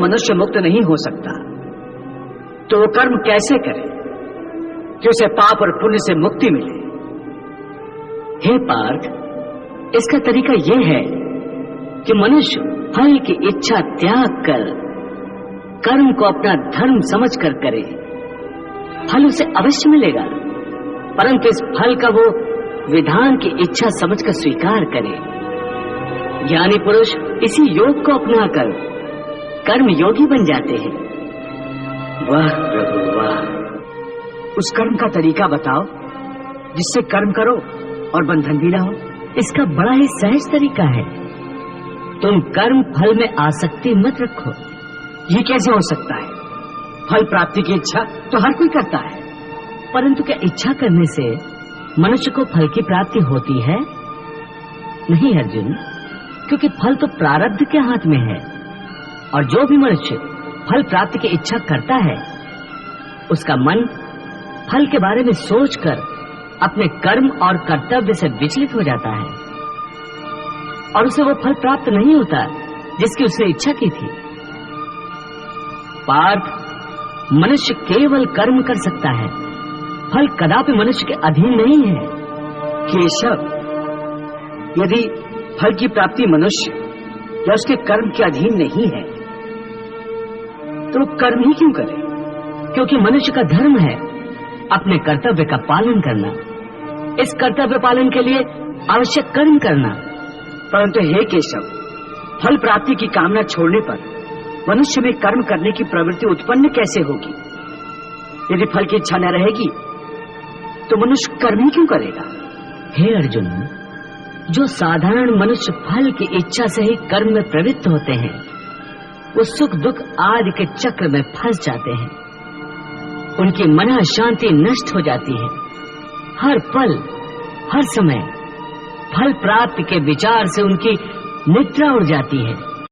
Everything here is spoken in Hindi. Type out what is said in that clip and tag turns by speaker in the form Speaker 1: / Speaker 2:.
Speaker 1: मनुष्य मुक्त नहीं हो सकता, तो वो कर्म कैसे करे कि उसे पाप और पुण्य से मुक्ति मिले?
Speaker 2: हे पार्थ, इसका तरीका यह है कि मनुष्य फल की इच्छा त्याग कर कर्म को अपना धर्म समझकर करे। फल उसे अवश्य मिलेगा, परंतु इस फल का वो विधान की इच्छा समझकर स्वीकार करे। ज्ञानी पुरुष इसी योग को अपनाकर कर्म योगी बन जाते हैं।
Speaker 1: वाह प्रभु वाह, उस कर्म का तरीका बताओ जिससे कर्म करो और बंधन भी ना हो।
Speaker 2: इसका बड़ा ही सहज तरीका है। तुम कर्म फल में आसक्ति मत रखो।
Speaker 1: ये कैसे हो सकता है? फल प्राप्ति की इच्छा तो हर कोई करता है,
Speaker 2: परंतु क्या इच्छा करने से मनुष्य को फल की प्राप्ति होती है? नहीं अर्जुन, क्योंकि फल तो प्रारब्ध के हाथ में है, और जो भी मनुष्य फल प्राप्ति की इच्छा करता है उसका मन फल के बारे में सोचकर अपने कर्म और कर्तव्य से विचलित हो जाता है और उसे वो फल प्राप्त नहीं होता जिसकी उसने इच्छा की थी। पार्थ, मनुष्य केवल कर्म कर सकता है, फल कदापि मनुष्य के अधीन नहीं है।
Speaker 1: केशव, यदि फल की प्राप्ति मनुष्य या उसके कर्म के अधीन नहीं है तो कर्म ही क्यों करे?
Speaker 2: क्योंकि मनुष्य का धर्म है अपने कर्तव्य का पालन करना, इस कर्तव्य पालन के लिए आवश्यक कर्म करना।
Speaker 1: परंतु हे केशव, फल प्राप्ति की कामना छोड़ने पर मनुष्य में कर्म करने की प्रवृत्ति उत्पन्न कैसे होगी? यदि फल की इच्छा न रहेगी तो मनुष्य कर्म ही क्यों करेगा?
Speaker 2: हे अर्जुन, जो साधारण मनुष्य फल की इच्छा से ही कर्म में प्रवृत्त होते हैं वो सुख दुख आदि के चक्र में फंस जाते हैं। उनकी मन शांति नष्ट हो जाती है। हर पल हर समय फल प्राप्ति के विचार से उनकी निद्रा उड़ जाती है।